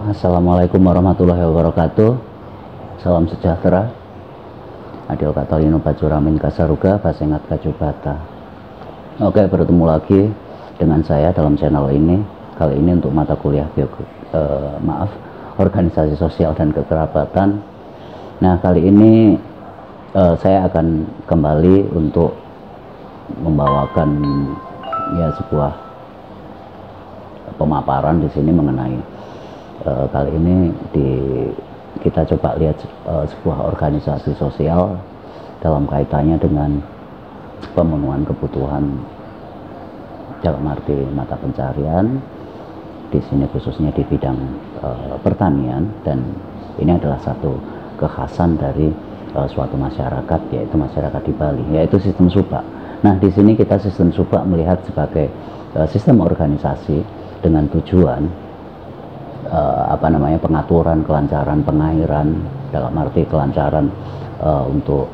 Assalamualaikum warahmatullahi wabarakatuh. Salam sejahtera. Adil Katalino Bajuramin Kasaruga Basengat Kajubata. Oke, bertemu lagi dengan saya dalam channel ini. Kali ini untuk mata kuliah organisasi sosial dan kekerabatan. Nah, kali ini saya akan kembali untuk membawakan sebuah pemaparan di sini mengenai kali ini kita coba lihat sebuah organisasi sosial dalam kaitannya dengan pemenuhan kebutuhan dalam arti mata pencarian di sini, khususnya di bidang pertanian, dan ini adalah satu kekhasan dari suatu masyarakat, yaitu masyarakat di Bali, yaitu sistem subak. Nah, di sini kita sistem subak melihat sebagai sistem organisasi dengan tujuan pengaturan kelancaran pengairan, dalam arti kelancaran untuk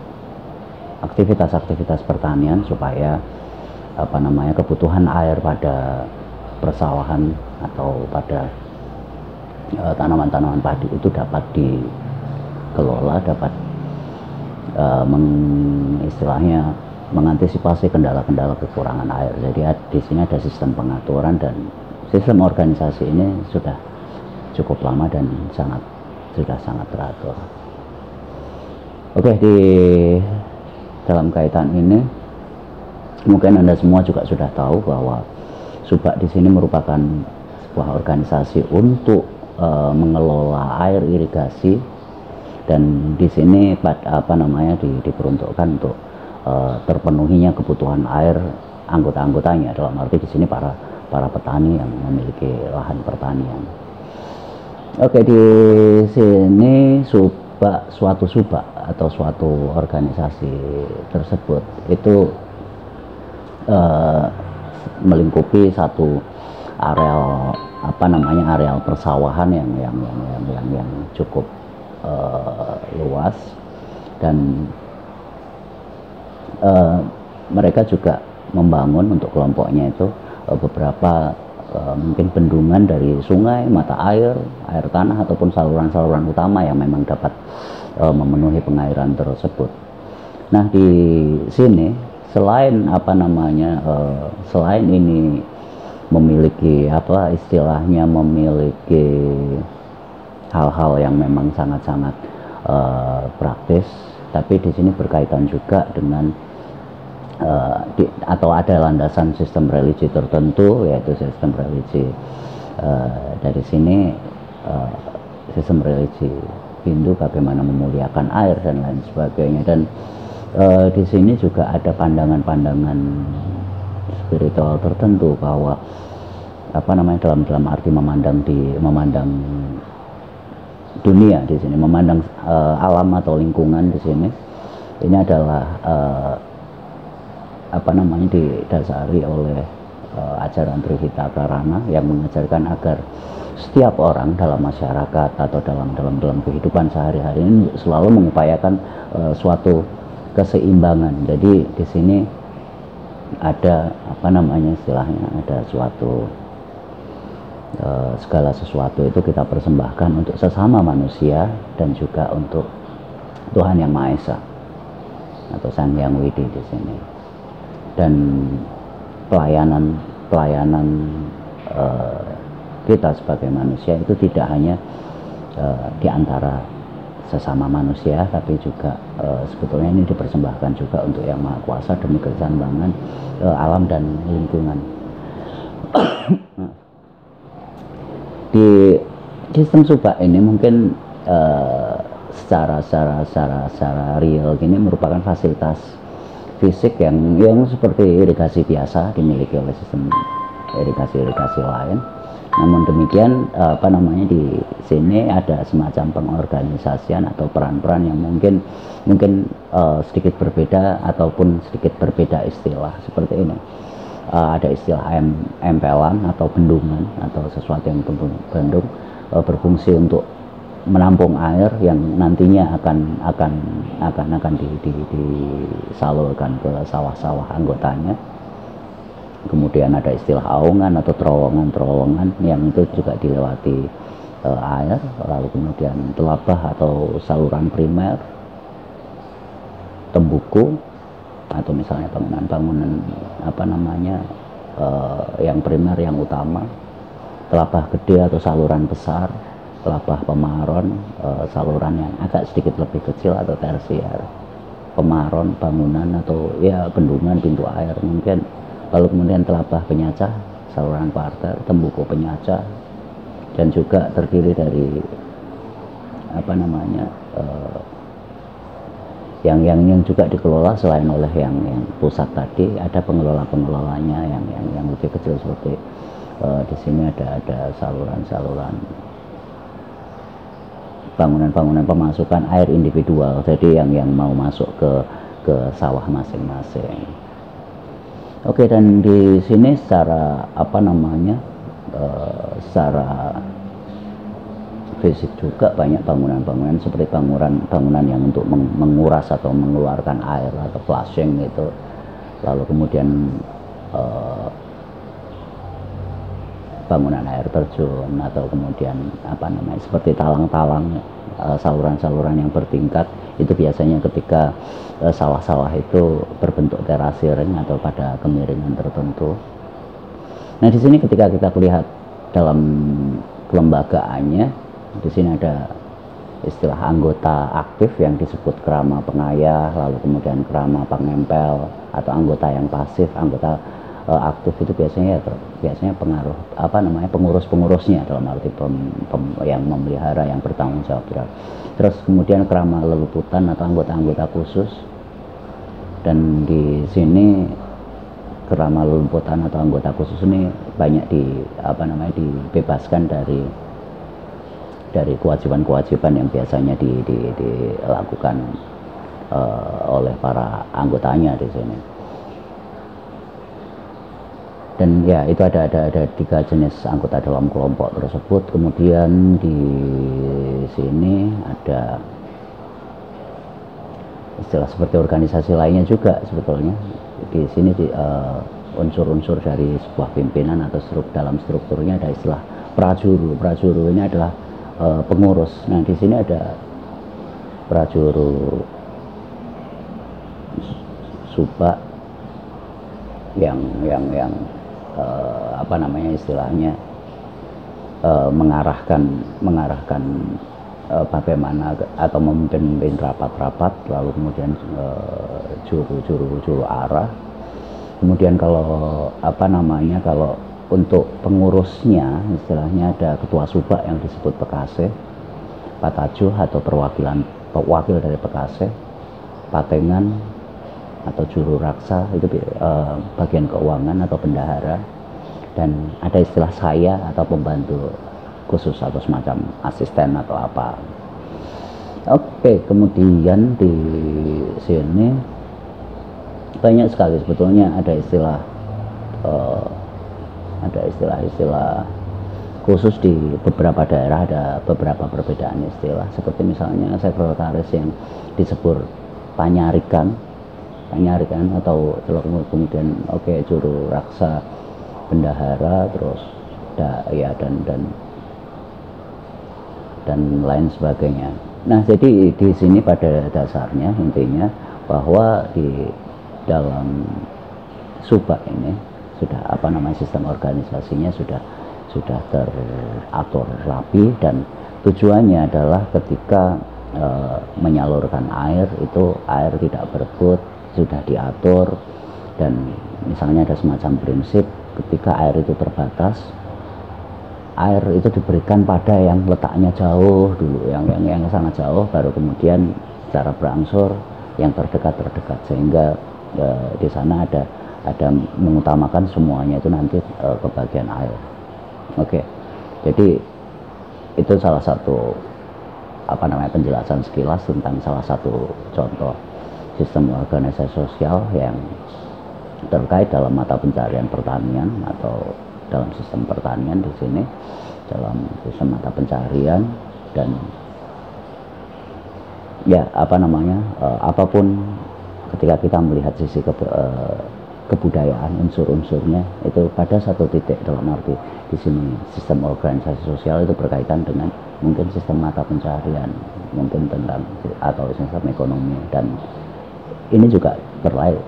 aktivitas-aktivitas pertanian, supaya kebutuhan air pada persawahan atau pada tanaman-tanaman padi itu dapat dikelola, dapat istilahnya mengantisipasi kendala-kendala kekurangan air. Jadi di sini ada sistem pengaturan, dan sistem organisasi ini sudah cukup lama dan sudah sangat teratur. Oke, di dalam kaitan ini mungkin Anda semua juga sudah tahu bahwa subak di sini merupakan sebuah organisasi untuk mengelola air irigasi, dan di sini diperuntukkan untuk terpenuhinya kebutuhan air anggota-anggotanya, dalam arti di sini para petani yang memiliki lahan pertanian. Oke, di sini suatu subak atau suatu organisasi tersebut itu melingkupi satu areal areal persawahan yang cukup luas, dan mereka juga membangun untuk kelompoknya itu beberapa mungkin bendungan dari sungai, mata air tanah, ataupun saluran-saluran utama yang memang dapat memenuhi pengairan tersebut. Nah, di sini selain selain ini memiliki memiliki hal-hal yang memang sangat-sangat praktis, tapi di sini berkaitan juga dengan atau ada landasan sistem religi tertentu, yaitu sistem religi dari sini sistem religi Hindu, bagaimana memuliakan air dan lain sebagainya. Dan di sini juga ada pandangan-pandangan spiritual tertentu bahwa dalam arti memandang dunia di sini, memandang alam atau lingkungan di sini, ini adalah didasari oleh ajaran Trihita Karana yang mengajarkan agar setiap orang dalam masyarakat atau dalam kehidupan sehari-hari ini selalu mengupayakan suatu keseimbangan. Jadi di sini ada istilahnya ada suatu segala sesuatu itu kita persembahkan untuk sesama manusia dan juga untuk Tuhan Yang Maha Esa atau Sang Hyang Widi di sini. Dan pelayanan kita sebagai manusia itu tidak hanya di antara sesama manusia, tapi juga sebetulnya ini dipersembahkan juga untuk Yang Maha Kuasa demi keseimbangan alam dan lingkungan. Di sistem subak ini mungkin secara real gini merupakan fasilitas fisik yang seperti irigasi biasa dimiliki oleh sistem irigasi lain. Namun demikian di sini ada semacam pengorganisasian atau peran-peran yang mungkin sedikit berbeda ataupun sedikit berbeda istilah seperti ini. Ada istilah empelan atau bendungan atau sesuatu yang bendung berfungsi untuk menampung air yang nantinya akan disalurkan ke sawah-sawah anggotanya. Kemudian ada istilah aungan atau terowongan-terowongan yang itu juga dilewati air, lalu kemudian telabah atau saluran primer, tembuku, atau misalnya bangunan-bangunan apa namanya yang primer, yang utama, telabah gede atau saluran besar, telabah pemaron, saluran yang agak sedikit lebih kecil atau tersier, pemaron, bangunan atau ya bendungan, pintu air mungkin, lalu kemudian telabah penyacah, saluran parter, tembuku penyacah, dan juga terdiri dari apa namanya yang juga dikelola selain oleh yang pusat tadi, ada pengelolanya yang lebih kecil seperti di sini ada saluran-saluran bangunan-bangunan pemasukan air individual, jadi yang mau masuk ke sawah masing-masing. Oke, dan di sini secara apa namanya secara fisik juga banyak bangunan-bangunan seperti bangunan yang untuk menguras atau mengeluarkan air atau flushing gitu, lalu kemudian bangunan air terjun, atau kemudian apa namanya seperti talang-talang, saluran-saluran yang bertingkat. Itu biasanya ketika sawah-sawah itu berbentuk terasering atau pada kemiringan tertentu. Nah, di sini ketika kita lihat dalam kelembagaannya, di sini ada istilah anggota aktif yang disebut kerama pengayah, lalu kemudian kerama pengempel, atau anggota yang pasif. Anggota aktif itu biasanya pengaruh apa namanya pengurus-pengurusnya, dalam arti yang memelihara, yang bertanggung jawab. Terus kemudian kerama leluputan atau anggota-anggota khusus, dan di sini kerama leluputan atau anggota khusus ini banyak dibebaskan dari kewajiban-kewajiban yang biasanya dilakukan oleh para anggotanya di sini. Dan ya, itu ada 3 jenis anggota dalam kelompok tersebut. Kemudian di sini ada istilah seperti organisasi lainnya juga sebetulnya. Di sini unsur-unsur dari sebuah pimpinan atau dalam strukturnya ada istilah prajuru. Prajuru ini adalah pengurus. Nah, di sini ada prajuru subak yang apa namanya istilahnya mengarahkan bagaimana atau memimpin rapat-rapat, lalu kemudian juru arah. Kemudian kalau apa namanya kalau untuk pengurusnya istilahnya ada ketua subak yang disebut pekasih, patajuh atau wakil dari pekasih, patengan atau juru raksa itu bagian keuangan atau bendahara, dan ada istilah saya atau pembantu khusus atau semacam asisten atau apa. Oke, kemudian di sini banyak sekali sebetulnya ada istilah khusus. Di beberapa daerah ada beberapa perbedaan istilah, seperti misalnya sekretaris yang disebut panyarikan atau kemudian juru raksa, bendahara, terus dan lain sebagainya. Nah, jadi di sini pada dasarnya intinya bahwa di dalam subak ini sudah sistem organisasinya sudah teratur rapi, dan tujuannya adalah ketika menyalurkan air itu air tidak berebut, sudah diatur. Dan misalnya ada semacam prinsip, ketika air itu terbatas, air itu diberikan pada yang letaknya jauh dulu, yang sangat jauh, baru kemudian secara berangsur yang terdekat, sehingga di sana ada mengutamakan semuanya itu nanti ke bagian air. Oke, jadi itu salah satu penjelasan sekilas tentang salah satu contoh sistem organisasi sosial yang terkait dalam mata pencarian pertanian atau dalam sistem pertanian. Di sini dalam sistem mata pencarian, dan ya apapun ketika kita melihat sisi kebudayaan unsur-unsurnya itu pada satu titik, dalam arti di sini sistem organisasi sosial itu berkaitan dengan mungkin sistem mata pencaharian, mungkin tentang atau sistem ekonomi, dan ini juga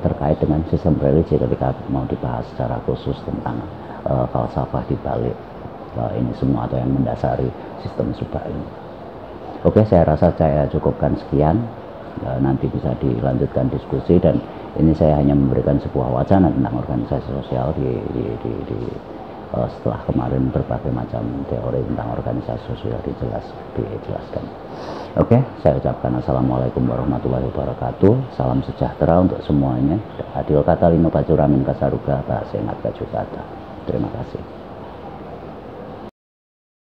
terkait dengan sistem religi ketika mau dibahas secara khusus tentang falsafah di balik ini semua atau yang mendasari sistem subak ini. Oke, saya rasa saya cukupkan sekian. Nanti bisa dilanjutkan diskusi, dan ini saya hanya memberikan sebuah wacana tentang organisasi sosial setelah kemarin berbagai macam teori tentang organisasi sosial dijelaskan. Oke, saya ucapkan assalamualaikum warahmatullahi wabarakatuh. Salam sejahtera untuk semuanya. Adil kata lino pacuramin kasaruga bahasa ingat kajukata. Terima kasih.